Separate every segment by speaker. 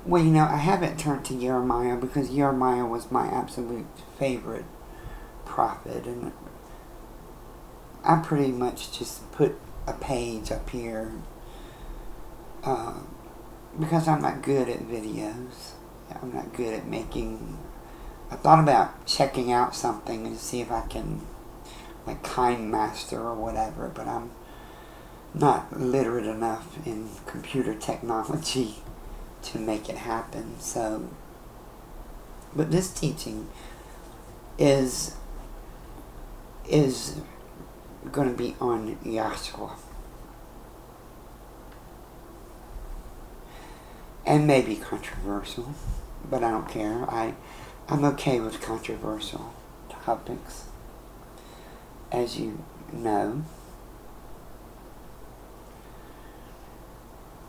Speaker 1: Well, I haven't turned to Jeremiah because Jeremiah was my absolute favorite prophet, and I pretty much just put a page up here because I'm not good at videos. I'm not good at making... I thought about checking out something and see if I can, like Kind Master or whatever, but I'm not literate enough in computer technology to make it happen. So, but this teaching is going to be on Yahshua. And maybe controversial, but I don't care. I'm okay with controversial topics, as you know.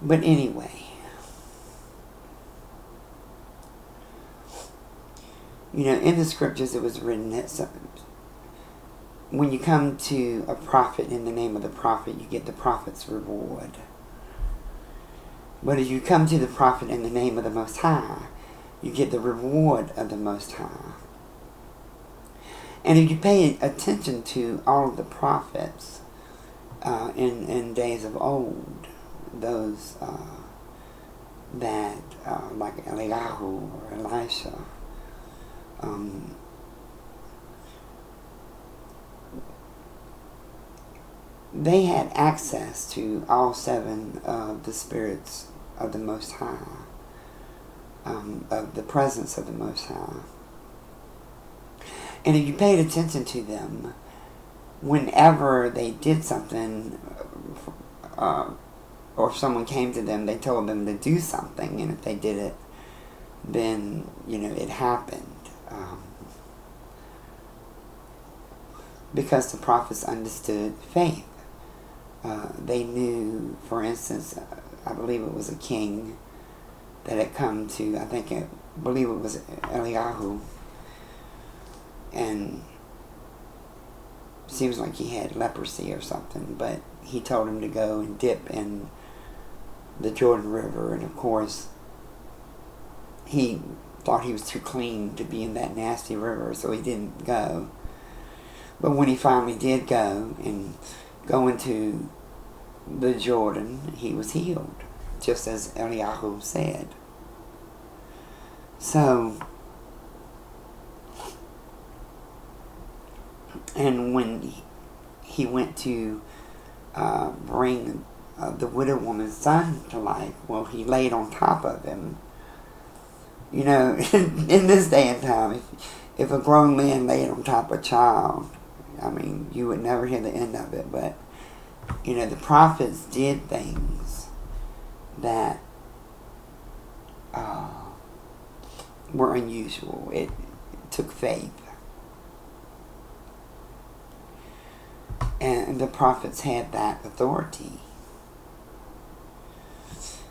Speaker 1: But anyway, in the scriptures it was written that when you come to a prophet in the name of the prophet, you get the prophet's reward. But if you come to the prophet in the name of the Most High, you get the reward of the Most High. And if you pay attention to all of the prophets in days of old, those that like Eliyahu or Elisha, they had access to all 7 of the spirits of the Most High, of the presence of the Most High. And if you paid attention to them, whenever they did something, or if someone came to them, they told them to do something, and if they did it, then, it happened. Because the prophets understood faith. They knew, for instance, I believe it was a king that had come to, I believe it was Eliyahu, and seems like he had leprosy or something, but he told him to go and dip in the Jordan River, and of course he thought he was too clean to be in that nasty river, so he didn't go. But when he finally did go into the Jordan, he was healed, just as Eliyahu said. So, and when he went to bring the widow woman's son to life, well, he laid on top of him. In this day and time, if a grown man laid on top of a child, you would never hear the end of it. But, the prophets did things that were unusual. It took faith. And the prophets had that authority.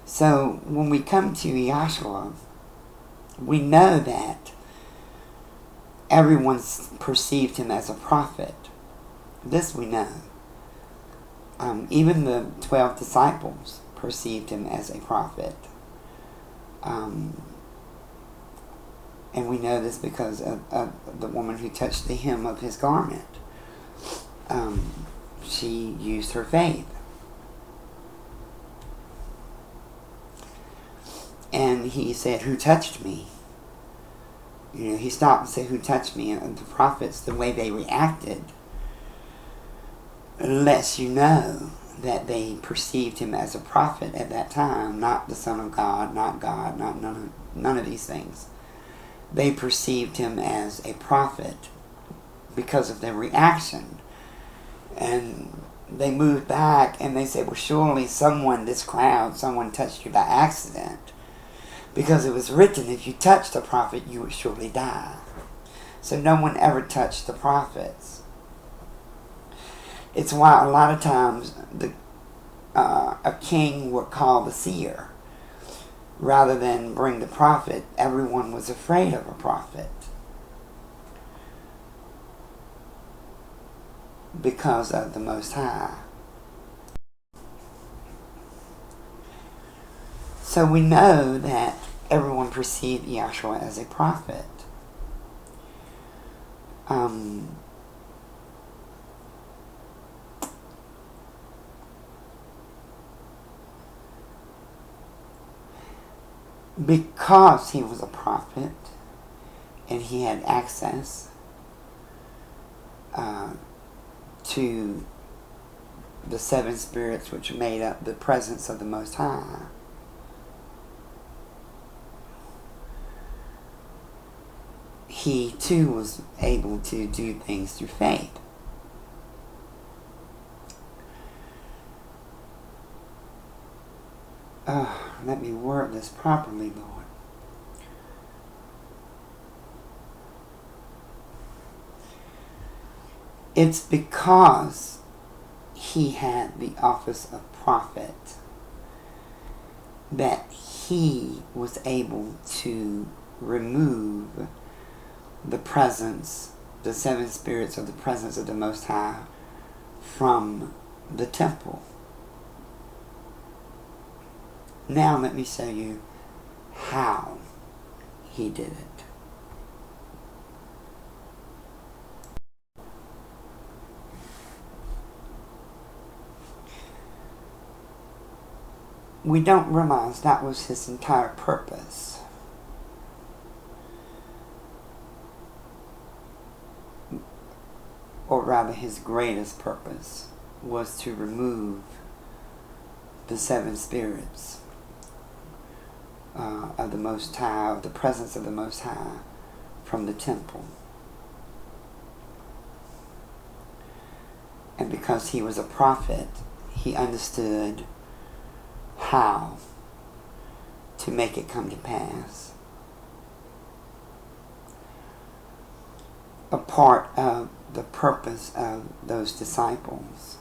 Speaker 1: So, when we come to Yahshua, we know that everyone perceived him as a prophet. This we know. Even the 12 disciples perceived him as a prophet. And we know this because of the woman who touched the hem of his garment. She used her faith. And he said, "Who touched me?" He stopped and said, "Who touched me?" And the prophets, the way they reacted, lets you know that they perceived him as a prophet at that time, not the Son of God, not God, none of these things. They perceived him as a prophet because of their reaction. And they moved back and they said, "Well, surely someone touched you by accident. Because it was written, if you touched a prophet, you would surely die." So no one ever touched the prophets. It's why a lot of times a king would call the seer rather than bring the prophet. Everyone was afraid of a prophet because of the Most High. So we know that everyone perceived Yehoshuah as a prophet. Because he was a prophet and he had access to the seven spirits which made up the presence of the Most High, he too was able to do things through faith. Let me word this properly, Lord. It's because he had the office of prophet that he was able to remove the presence, the seven spirits of the presence of the Most High from the temple. Now let me show you how he did it. We don't realize that was his entire purpose. Or rather, his greatest purpose was to remove the seven spirits of the Most High, of the presence of the Most High, from the temple. And because he was a prophet, he understood how to make it come to pass. A part of the purpose of those disciples,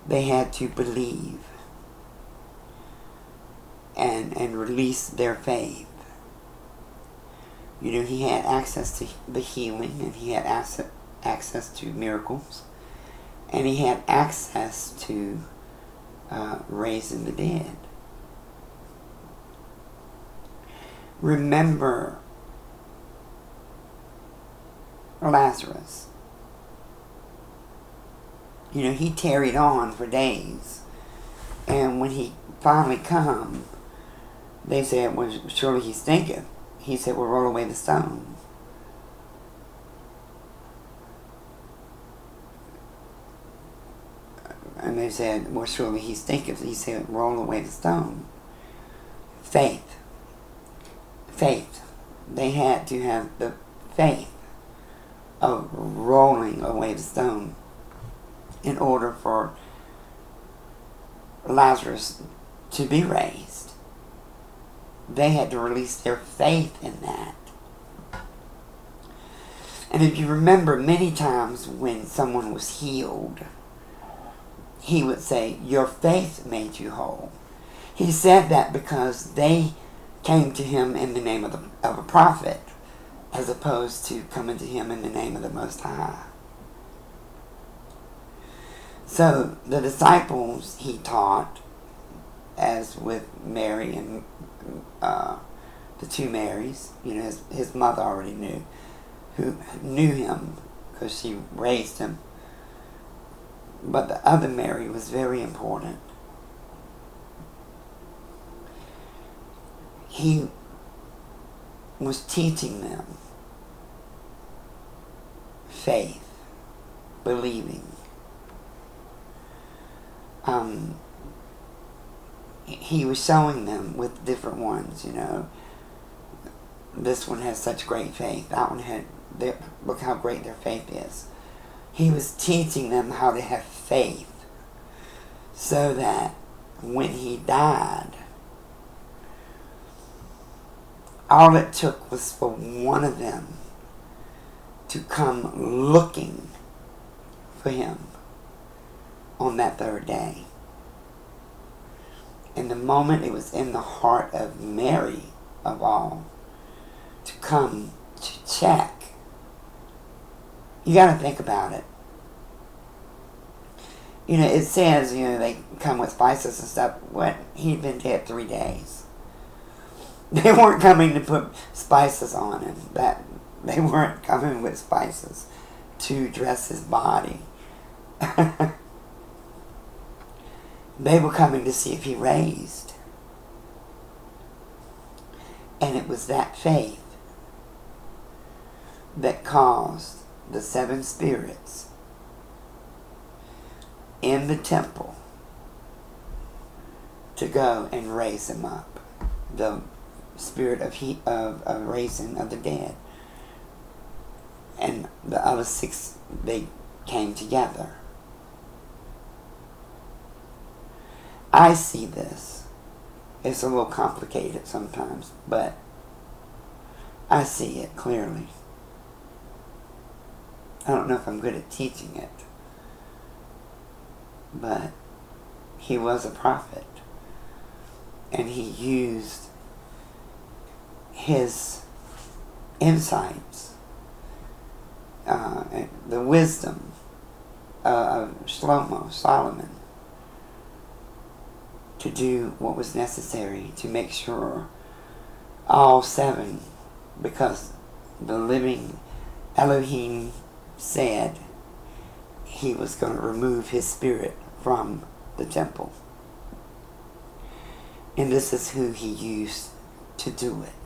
Speaker 1: they had to believe and release their faith. You know, he had access to the healing, and he had access to miracles, and he had access to raising the dead. Remember Lazarus. You know, he tarried on for days, and when he finally come, they said, well, surely he stinketh. He said, well, roll away the stone. And they said, well, surely he stinketh. He said, roll away the stone. Faith. Faith. They had to have the faith of rolling away the stone in order for Lazarus to be raised. They had to release their faith in that. And if you remember, many times when someone was healed, he would say, your faith made you whole. He said that because they came to him in the name of a prophet, as opposed to coming to him in the name of the Most High. So the disciples, he taught, as with Mary and the two Marys, you know, his mother already knew, who knew him because she raised him. But the other Mary was very important. He was teaching them faith, believing. He was showing them with different ones, you know. This one has such great faith. That one had, look how great their faith is. He was teaching them how to have faith so that when he died, all it took was for one of them to come looking for him on that third day. And the moment it was in the heart of Mary, of all, to come to check, you got to think about it. You know, it says, you know, they come with spices and stuff. What? He'd been dead 3 days. They weren't coming to put spices on him. They weren't coming with spices to dress his body. They were coming to see if he raised. And it was that faith that caused the 7 spirits in the temple to go and raise him up. The spirit of raising of the dead. And the other 6, they came together. I see this. It's a little complicated sometimes, but I see it clearly. I don't know if I'm good at teaching it, but he was a prophet, and he used his insights, and the wisdom of Solomon, to do what was necessary to make sure all 7, because the living Elohim said he was going to remove his spirit from the temple. And this is who he used to do it.